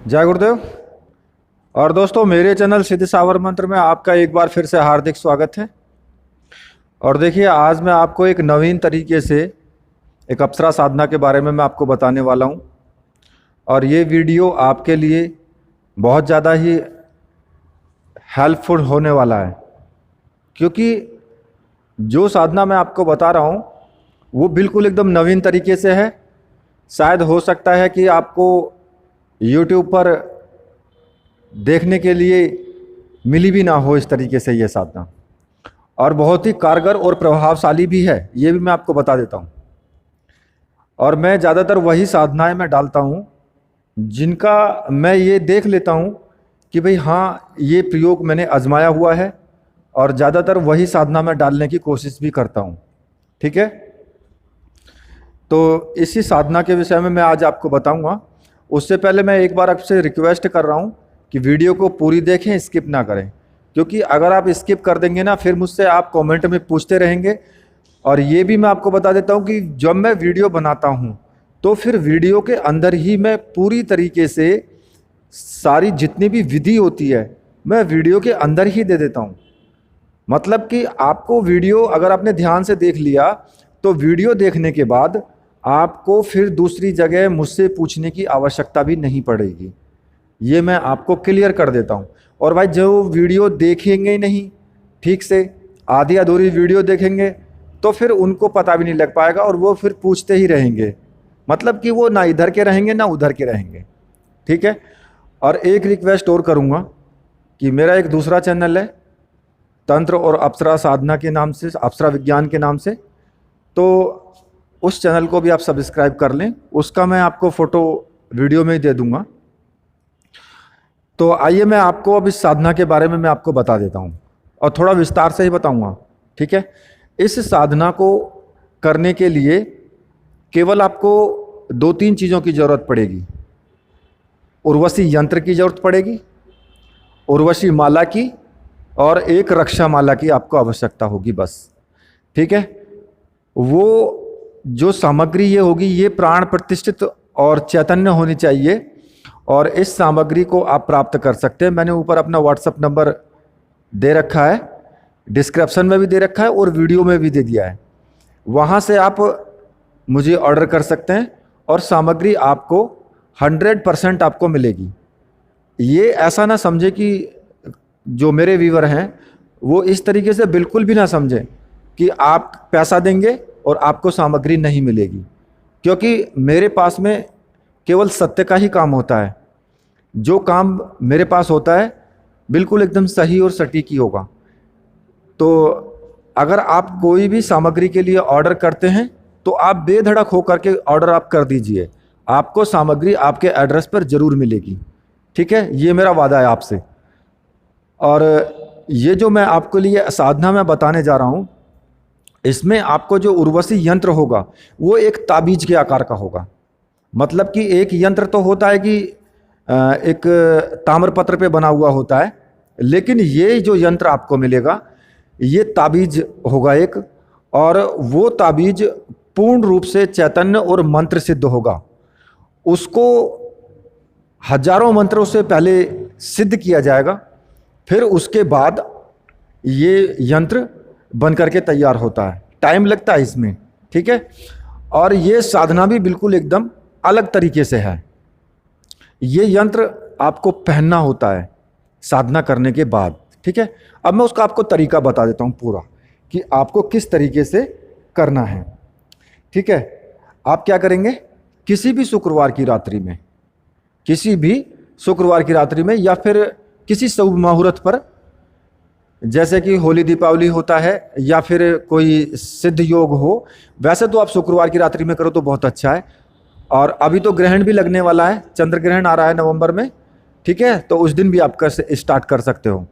जय गुरुदेव। और दोस्तों, मेरे चैनल सिद्ध सावर मंत्र में आपका एक बार फिर से हार्दिक स्वागत है। और देखिए, आज मैं आपको एक नवीन तरीके से एक अप्सरा साधना के बारे में मैं आपको बताने वाला हूँ। और ये वीडियो आपके लिए बहुत ज़्यादा ही हेल्पफुल होने वाला है, क्योंकि जो साधना मैं आपको बता रहा हूँ वो बिल्कुल एकदम नवीन तरीके से है। शायद हो सकता है कि आपको YouTube पर देखने के लिए मिली भी ना हो इस तरीके से ये साधना, और बहुत ही कारगर और प्रभावशाली भी है, ये भी मैं आपको बता देता हूँ। और मैं ज़्यादातर वही साधनाएं मैं डालता हूँ जिनका मैं ये देख लेता हूँ कि भाई हाँ, ये प्रयोग मैंने आजमाया हुआ है, और ज़्यादातर वही साधना मैं डालने की कोशिश भी करता हूँ। ठीक है, तो इसी साधना के विषय में मैं आज आपको बताऊँगा। उससे पहले मैं एक बार आपसे रिक्वेस्ट कर रहा हूँ कि वीडियो को पूरी देखें, स्किप ना करें, क्योंकि अगर आप स्किप कर देंगे ना, फिर मुझसे आप कमेंट में पूछते रहेंगे। और ये भी मैं आपको बता देता हूँ कि जब मैं वीडियो बनाता हूँ तो फिर वीडियो के अंदर ही मैं पूरी तरीके से सारी जितनी भी विधि होती है मैं वीडियो के अंदर ही दे देता हूँ। मतलब कि आपको वीडियो अगर आपने ध्यान से देख लिया तो वीडियो देखने के बाद आपको फिर दूसरी जगह मुझसे पूछने की आवश्यकता भी नहीं पड़ेगी। ये मैं आपको क्लियर कर देता हूँ। और भाई, जो वीडियो देखेंगे ही नहीं ठीक से, आधी अधूरी वीडियो देखेंगे, तो फिर उनको पता भी नहीं लग पाएगा और वो फिर पूछते ही रहेंगे। मतलब कि वो ना इधर के रहेंगे ना उधर के रहेंगे। ठीक है। और एक रिक्वेस्ट और करूँगा कि मेरा एक दूसरा चैनल है तंत्र और अप्सरा साधना के नाम से, अप्सरा विज्ञान के नाम से, तो उस चैनल को भी आप सब्सक्राइब कर लें। उसका मैं आपको फ़ोटो वीडियो में ही दे दूंगा। तो आइए, मैं आपको अब इस साधना के बारे में मैं आपको बता देता हूँ, और थोड़ा विस्तार से ही बताऊंगा। ठीक है। इस साधना को करने के लिए केवल आपको 2-3 चीज़ों की ज़रूरत पड़ेगी। उर्वशी यंत्र की ज़रूरत पड़ेगी, उर्वशी माला की, और एक रक्षा माला की आपको आवश्यकता होगी, बस। ठीक है। वो जो सामग्री ये होगी, ये प्राण प्रतिष्ठित और चैतन्य होनी चाहिए। और इस सामग्री को आप प्राप्त कर सकते हैं। मैंने ऊपर अपना व्हाट्सएप नंबर दे रखा है, डिस्क्रिप्शन में भी दे रखा है और वीडियो में भी दे दिया है। वहाँ से आप मुझे ऑर्डर कर सकते हैं और सामग्री आपको 100% आपको मिलेगी। ये ऐसा ना समझे कि जो मेरे व्यूवर हैं वो इस तरीके से बिल्कुल भी ना समझें कि आप पैसा देंगे और आपको सामग्री नहीं मिलेगी, क्योंकि मेरे पास में केवल सत्य का ही काम होता है। जो काम मेरे पास होता है बिल्कुल एकदम सही और सटीक ही होगा। तो अगर आप कोई भी सामग्री के लिए ऑर्डर करते हैं तो आप बेधड़क होकर के ऑर्डर आप कर दीजिए, आपको सामग्री आपके एड्रेस पर ज़रूर मिलेगी। ठीक है, ये मेरा वादा है आपसे। और ये जो मैं आपके लिए साधना में बताने जा रहा हूँ, इसमें आपको जो उर्वशी यंत्र होगा वो एक ताबीज के आकार का होगा। मतलब कि एक यंत्र तो होता है कि एक ताम्रपत्र पे बना हुआ होता है, लेकिन ये जो यंत्र आपको मिलेगा ये ताबीज होगा एक, और वो ताबीज पूर्ण रूप से चैतन्य और मंत्र सिद्ध होगा। उसको हजारों मंत्रों से पहले सिद्ध किया जाएगा, फिर उसके बाद ये यंत्र बन करके तैयार होता है। टाइम लगता है इसमें। ठीक है। और ये साधना भी बिल्कुल एकदम अलग तरीके से है। ये यंत्र आपको पहनना होता है साधना करने के बाद। ठीक है। अब मैं उसका आपको तरीका बता देता हूँ पूरा, कि आपको किस तरीके से करना है। ठीक है। आप क्या करेंगे, किसी भी शुक्रवार की रात्रि में, किसी भी शुक्रवार की रात्रि में, या फिर किसी शुभ मुहूर्त पर, जैसे कि होली दीपावली होता है या फिर कोई सिद्ध योग हो। वैसे तो आप शुक्रवार की रात्रि में करो तो बहुत अच्छा है। और अभी तो ग्रहण भी लगने वाला है, चंद्र ग्रहण आ रहा है नवंबर में। ठीक है, तो उस दिन भी आप स्टार्ट कर सकते हो।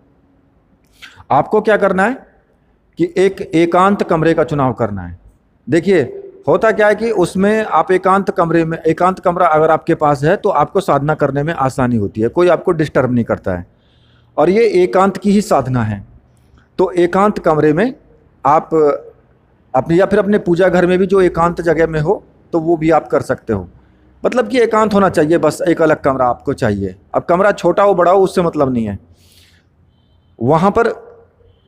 आपको क्या करना है कि एक एकांत कमरे का चुनाव करना है। देखिए, होता क्या है कि उसमें आप एकांत कमरे में, एकांत कमरा अगर आपके पास है तो आपको साधना करने में आसानी होती है, कोई आपको डिस्टर्ब नहीं करता है। और ये एकांत की ही साधना है। तो एकांत कमरे में आप अपने, या फिर अपने पूजा घर में भी जो एकांत जगह में हो, तो वो भी आप कर सकते हो। मतलब कि एकांत होना चाहिए, बस एक अलग कमरा आपको चाहिए। अब कमरा छोटा हो बड़ा हो उससे मतलब नहीं है। वहाँ पर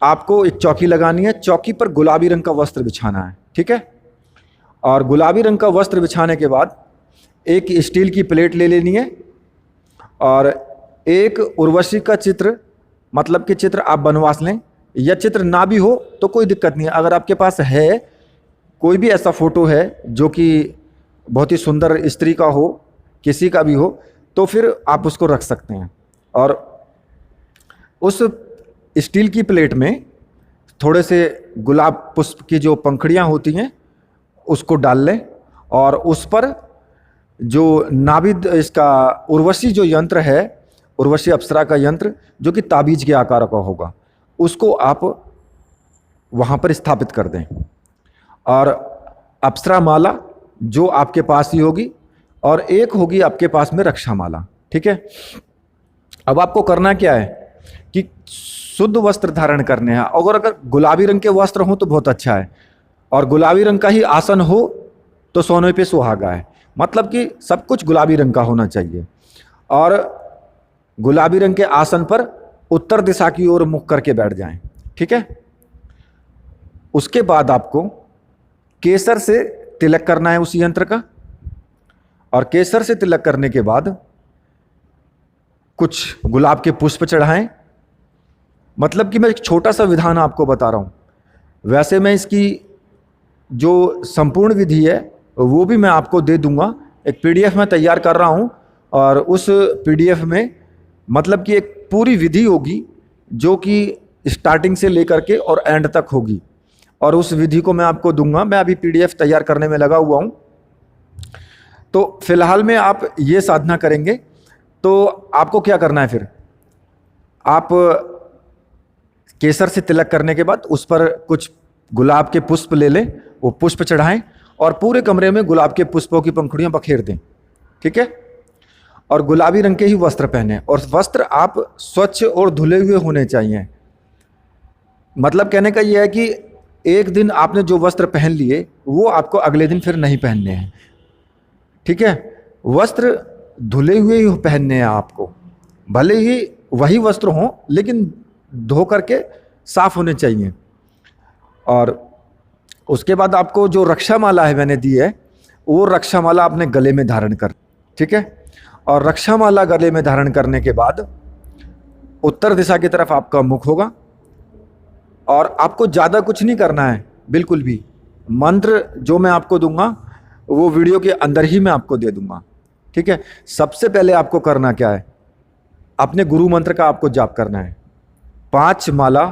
आपको एक चौकी लगानी है, चौकी पर गुलाबी रंग का वस्त्र बिछाना है, ठीक है। और गुलाबी रंग का वस्त्र बिछाने के बाद एक स्टील की प्लेट ले लेनी है और एक उर्वशी का चित्र, मतलब कि चित्र आप बनवा लें, या चित्र ना भी हो तो कोई दिक्कत नहीं है। अगर आपके पास है कोई भी ऐसा फोटो है जो कि बहुत ही सुंदर स्त्री का हो, किसी का भी हो, तो फिर आप उसको रख सकते हैं। और उस स्टील की प्लेट में थोड़े से गुलाब पुष्प की जो पंखुड़ियाँ होती हैं उसको डाल लें, और उस पर जो नाभिद इसका उर्वशी जो यंत्र है, उर्वशी अप्सरा का यंत्र जो कि ताबीज के आकार का होगा, उसको आप वहाँ पर स्थापित कर दें। और अप्सरा माला जो आपके पास ही होगी, और एक होगी आपके पास में रक्षा माला, ठीक है। अब आपको करना क्या है कि शुद्ध वस्त्र धारण करने हैं। अगर गुलाबी रंग के वस्त्र हों तो बहुत अच्छा है, और गुलाबी रंग का ही आसन हो तो सोने पे सुहागा है। मतलब कि सब कुछ गुलाबी रंग का होना चाहिए, और गुलाबी रंग के आसन पर उत्तर दिशा की ओर मुख करके बैठ जाएं, ठीक है। उसके बाद आपको केसर से तिलक करना है उस यंत्र का, और केसर से तिलक करने के बाद कुछ गुलाब के पुष्प चढ़ाएं। मतलब कि मैं एक छोटा सा विधान आपको बता रहा हूँ, वैसे मैं इसकी जो संपूर्ण विधि है वो भी मैं आपको दे दूंगा। एक पीडीएफ में तैयार कर रहा हूँ, और उस पीडीएफ में मतलब कि एक पूरी विधि होगी जो कि स्टार्टिंग से लेकर के और एंड तक होगी, और उस विधि को मैं आपको दूंगा। मैं अभी पीडीएफ तैयार करने में लगा हुआ हूँ। तो फिलहाल में आप ये साधना करेंगे तो आपको क्या करना है, फिर आप केसर से तिलक करने के बाद उस पर कुछ गुलाब के पुष्प ले लें, वो पुष्प चढ़ाएं, और पूरे कमरे में गुलाब के पुष्पों की पंखुड़ियां बखेर दें, ठीक है। और गुलाबी रंग के ही वस्त्र पहने, और वस्त्र आप स्वच्छ और धुले हुए होने चाहिए। मतलब कहने का यह है कि एक दिन आपने जो वस्त्र पहन लिए वो आपको अगले दिन फिर नहीं पहनने हैं, ठीक है। वस्त्र धुले हुए ही पहनने हैं आपको, भले ही वही वस्त्र हों लेकिन धो करके साफ होने चाहिए। और उसके बाद आपको जो रक्षा माला है मैंने दी है, वो रक्षा माला अपने गले में धारण कर, ठीक है। और रक्षा माला गले में धारण करने के बाद उत्तर दिशा की तरफ आपका मुख होगा, और आपको ज़्यादा कुछ नहीं करना है बिल्कुल भी। मंत्र जो मैं आपको दूंगा वो वीडियो के अंदर ही मैं आपको दे दूंगा, ठीक है। सबसे पहले आपको करना क्या है, अपने गुरु मंत्र का आपको जाप करना है। 5 माला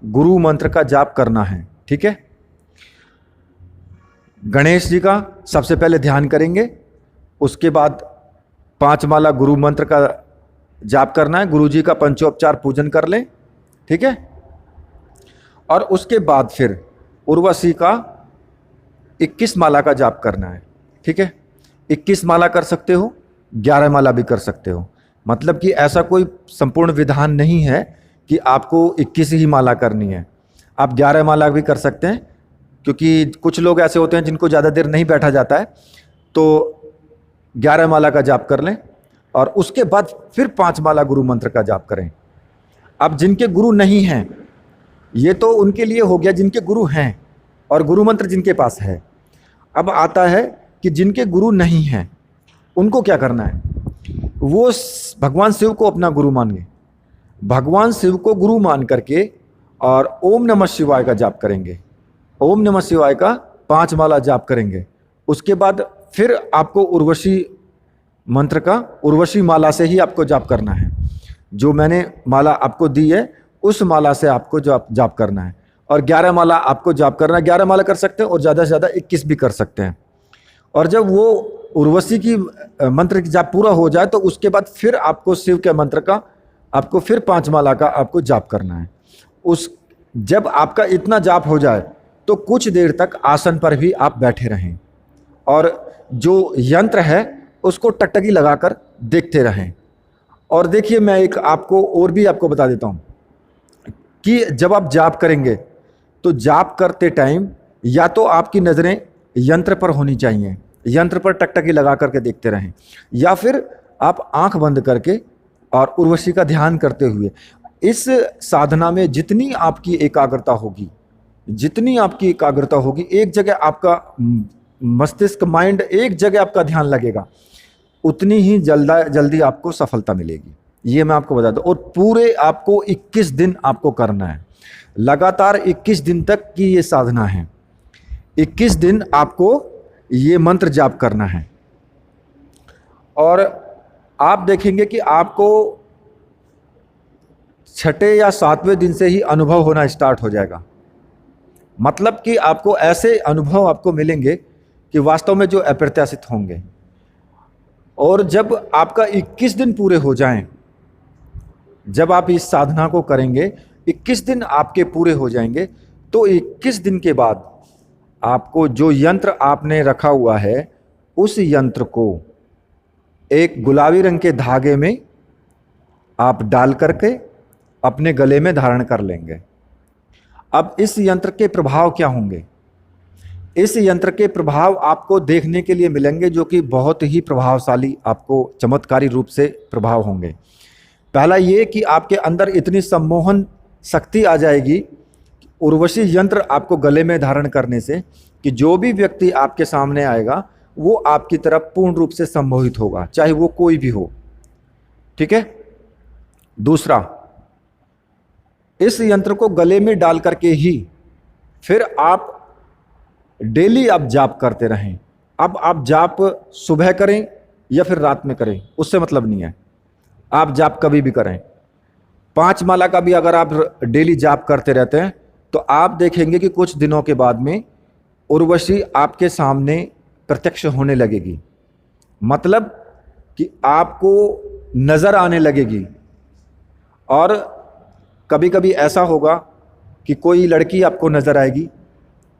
गुरु मंत्र का जाप करना है, ठीक है। गणेश जी का सबसे पहले ध्यान करेंगे, उसके बाद 5 माला गुरु मंत्र का जाप करना है। गुरु जी का पंचोपचार पूजन कर लें, ठीक है। और उसके बाद फिर उर्वशी का 21 माला का जाप करना है, ठीक है। 21 माला कर सकते हो, 11 माला भी कर सकते हो। मतलब कि ऐसा कोई संपूर्ण विधान नहीं है कि आपको 21 ही माला करनी है, आप 11 माला भी कर सकते हैं। क्योंकि कुछ लोग ऐसे होते हैं जिनको ज़्यादा देर नहीं बैठा जाता है, तो 11 माला का जाप कर लें, और उसके बाद फिर 5 माला गुरु मंत्र का जाप करें। अब जिनके गुरु नहीं हैं, ये तो उनके लिए हो गया जिनके गुरु हैं और गुरु मंत्र जिनके पास है। अब आता है कि जिनके गुरु नहीं हैं उनको क्या करना है, वो भगवान शिव को अपना गुरु मानेंगे, भगवान शिव को गुरु मान करके और ओम नमः शिवाय का जाप करेंगे। ओम नमः शिवाय का 5 माला जाप करेंगे। उसके बाद फिर आपको उर्वशी मंत्र का, उर्वशी माला से ही आपको जाप करना है। जो मैंने माला आपको दी है उस माला से आपको जाप करना है। और 11 माला आपको जाप करना है। 11 माला कर सकते हैं और ज़्यादा से ज़्यादा 21 भी कर सकते हैं। और जब वो उर्वशी की मंत्र की जाप पूरा हो जाए तो उसके बाद फिर आपको शिव के मंत्र का, आपको फिर 5 माला का आपको जाप करना है। जब आपका इतना जाप हो जाए तो कुछ देर तक आसन पर भी आप बैठे रहें, और जो यंत्र है उसको टकटकी लगाकर देखते रहें। और देखिए, मैं एक आपको और भी आपको बता देता हूँ कि जब आप जाप करेंगे तो जाप करते टाइम या तो आपकी नज़रें यंत्र पर होनी चाहिए, यंत्र पर टकटकी लगा करके देखते रहें, या फिर आप आंख बंद करके और उर्वशी का ध्यान करते हुए इस साधना में जितनी आपकी एकाग्रता होगी, जितनी आपकी एकाग्रता होगी, एक जगह आपका मस्तिष्क, माइंड एक जगह आपका ध्यान लगेगा, उतनी ही जल्दी आपको सफलता मिलेगी। ये मैं आपको बता दूं। और पूरे आपको 21 दिन आपको करना है, लगातार 21 दिन तक की ये साधना है। 21 दिन आपको ये मंत्र जाप करना है और आप देखेंगे कि आपको छठे या सातवें दिन से ही अनुभव होना स्टार्ट हो जाएगा। मतलब कि आपको ऐसे अनुभव आपको मिलेंगे कि वास्तव में जो अप्रत्याशित होंगे। और जब आपका 21 दिन पूरे हो जाएं, जब आप इस साधना को करेंगे, 21 दिन आपके पूरे हो जाएंगे, तो 21 दिन के बाद आपको जो यंत्र आपने रखा हुआ है, उस यंत्र को एक गुलाबी रंग के धागे में आप डाल करके अपने गले में धारण कर लेंगे। अब इस यंत्र के प्रभाव क्या होंगे? इस यंत्र के प्रभाव आपको देखने के लिए मिलेंगे, जो कि बहुत ही प्रभावशाली, आपको चमत्कारी रूप से प्रभाव होंगे। पहला ये कि आपके अंदर इतनी सम्मोहन शक्ति आ जाएगी उर्वशी यंत्र आपको गले में धारण करने से, कि जो भी व्यक्ति आपके सामने आएगा वो आपकी तरफ पूर्ण रूप से सम्मोहित होगा, चाहे वो कोई भी हो। ठीक है। दूसरा, इस यंत्र को गले में डाल करके ही फिर आप डेली आप जाप करते रहें। अब आप जाप सुबह करें या फिर रात में करें, उससे मतलब नहीं है, आप जाप कभी भी करें। 5 माला का भी अगर आप डेली जाप करते रहते हैं तो आप देखेंगे कि कुछ दिनों के बाद में उर्वशी आपके सामने प्रत्यक्ष होने लगेगी। मतलब कि आपको नजर आने लगेगी। और कभी कभी ऐसा होगा कि कोई लड़की आपको नजर आएगी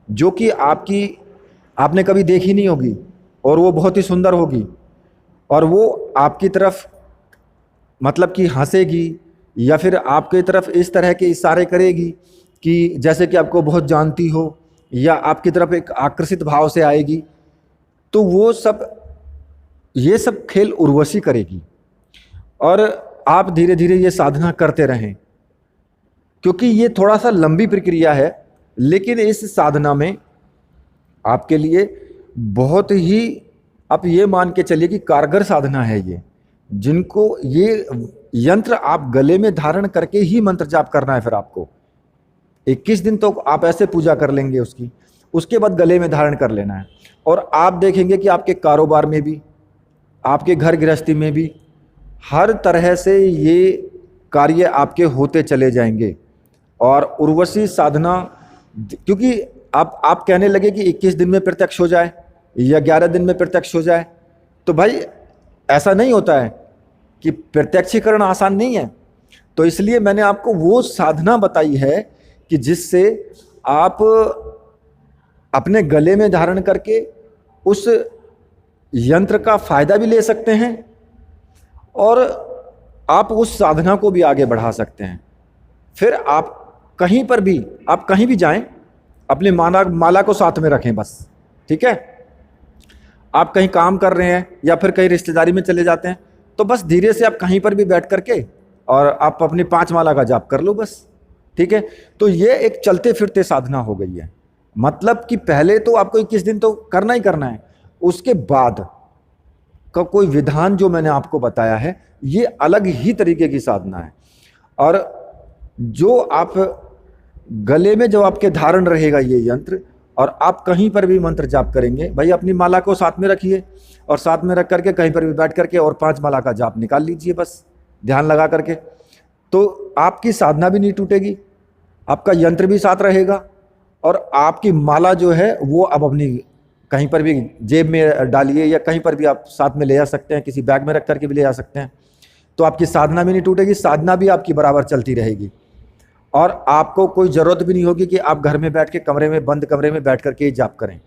जो कि आपने कभी देखी नहीं होगी, और वो बहुत ही सुंदर होगी, और वो आपकी तरफ मतलब कि हंसेगी या फिर आपकी तरफ इस तरह के इशारे करेगी कि जैसे कि आपको बहुत जानती हो, या आपकी तरफ एक आकर्षित भाव से आएगी। तो ये सब खेल उर्वशी करेगी। और आप धीरे धीरे ये साधना करते रहें, क्योंकि ये थोड़ा सा लंबी प्रक्रिया है, लेकिन इस साधना में आपके लिए बहुत ही, आप ये मान के चलिए कि कारगर साधना है ये। जिनको ये यंत्र आप गले में धारण करके ही मंत्र जाप करना है, फिर आपको 21 दिन तो आप ऐसे पूजा कर लेंगे उसके बाद गले में धारण कर लेना है। और आप देखेंगे कि आपके कारोबार में भी, आपके घर गृहस्थी में भी, हर तरह से ये कार्य आपके होते चले जाएंगे। और उर्वशी साधना, क्योंकि आप कहने लगे कि 21 दिन में प्रत्यक्ष हो जाए या 11 दिन में प्रत्यक्ष हो जाए, तो भाई ऐसा नहीं होता है कि प्रत्यक्षीकरण आसान नहीं है। तो इसलिए मैंने आपको वो साधना बताई है कि जिससे आप अपने गले में धारण करके उस यंत्र का फायदा भी ले सकते हैं, और आप उस साधना को भी आगे बढ़ा सकते हैं। फिर आप कहीं पर भी, आप कहीं भी जाएं, अपनी माला को साथ में रखें बस। ठीक है। आप कहीं काम कर रहे हैं या फिर कहीं रिश्तेदारी में चले जाते हैं, तो बस धीरे से आप कहीं पर भी बैठ करके और आप अपनी 5 माला का जाप कर लो बस। ठीक है। तो ये एक चलते फिरते साधना हो गई है। मतलब कि पहले तो आपको 21 दिन तो करना ही करना है, उसके बाद का कोई विधान जो मैंने आपको बताया है, ये अलग ही तरीके की साधना है। और जो आप गले में जब आपके धारण रहेगा ये यंत्र, और आप कहीं पर भी मंत्र जाप करेंगे, भाई अपनी माला को साथ में रखिए और साथ में रख करके कहीं पर भी बैठ करके और 5 माला का जाप निकाल लीजिए बस, ध्यान लगा करके। तो आपकी साधना भी नहीं टूटेगी, आपका यंत्र भी साथ रहेगा, और आपकी माला जो है वो अब अपनी कहीं पर भी जेब में डालिए या कहीं पर भी आप साथ में ले जा सकते हैं, किसी बैग में रख करके भी ले जा सकते हैं। तो आपकी साधना भी नहीं टूटेगी, साधना भी आपकी बराबर चलती रहेगी, और आपको कोई ज़रूरत भी नहीं होगी कि आप घर में बैठ के कमरे में, बंद कमरे में बैठ करके ही जाप करें।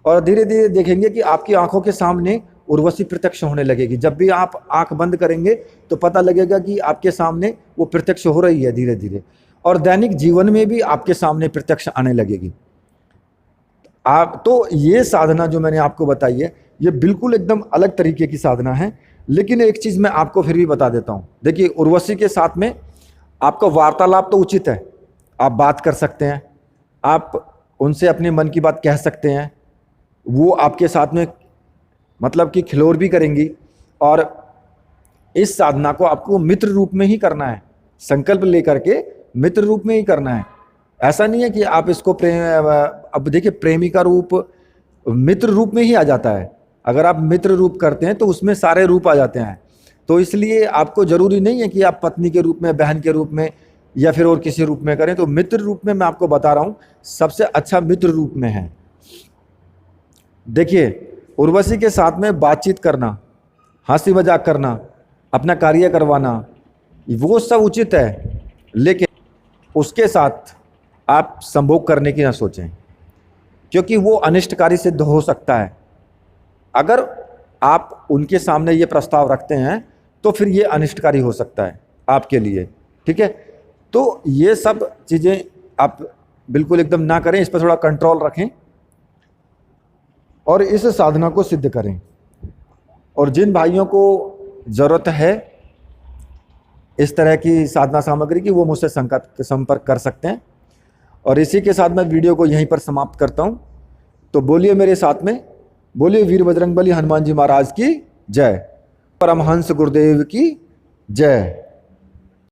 और धीरे धीरे देखेंगे कि आपकी आंखों के सामने उर्वशी प्रत्यक्ष होने लगेगी। जब भी आप आंख बंद करेंगे तो पता लगेगा कि आपके सामने वो प्रत्यक्ष हो रही है धीरे धीरे, और दैनिक जीवन में भी आपके सामने प्रत्यक्ष आने लगेगी। तो ये साधना जो मैंने आपको बताई है, ये बिल्कुल एकदम अलग तरीके की साधना है। लेकिन एक चीज़ मैं आपको फिर भी बता देता हूँ। देखिए, उर्वशी के साथ में आपका वार्तालाप तो उचित है, आप बात कर सकते हैं, आप उनसे अपने मन की बात कह सकते हैं, वो आपके साथ में मतलब कि खिलोर भी करेंगी। और इस साधना को आपको मित्र रूप में ही करना है, संकल्प लेकर के मित्र रूप में ही करना है। ऐसा नहीं है कि आप इसको प्रेम, अब देखिए प्रेमी का रूप मित्र रूप में ही आ जाता है। अगर आप मित्र रूप करते हैं तो उसमें सारे रूप आ जाते हैं। तो इसलिए आपको जरूरी नहीं है कि आप पत्नी के रूप में, बहन के रूप में या फिर और किसी रूप में करें। तो मित्र रूप में मैं आपको बता रहा हूं सबसे अच्छा मित्र रूप में है। देखिए, उर्वशी के साथ में बातचीत करना, हंसी मजाक करना, अपना कार्य करवाना, वो सब उचित है। लेकिन उसके साथ आप संभोग करने की ना सोचें, क्योंकि वो अनिष्टकारी सिद्ध हो सकता है। अगर आप उनके सामने ये प्रस्ताव रखते हैं तो फिर ये अनिष्टकारी हो सकता है आपके लिए, ठीक है। तो ये सब चीज़ें आप बिल्कुल एकदम ना करें, इस पर थोड़ा कंट्रोल रखें और इस साधना को सिद्ध करें। और जिन भाइयों को ज़रूरत है इस तरह की साधना सामग्री की, वो मुझसे संपर्क कर सकते हैं। और इसी के साथ मैं वीडियो को यहीं पर समाप्त करता हूँ। तो बोलिए मेरे साथ में, बोलिए वीर बजरंगबली हनुमान जी महाराज की जय, परमहंस गुरुदेव की जय।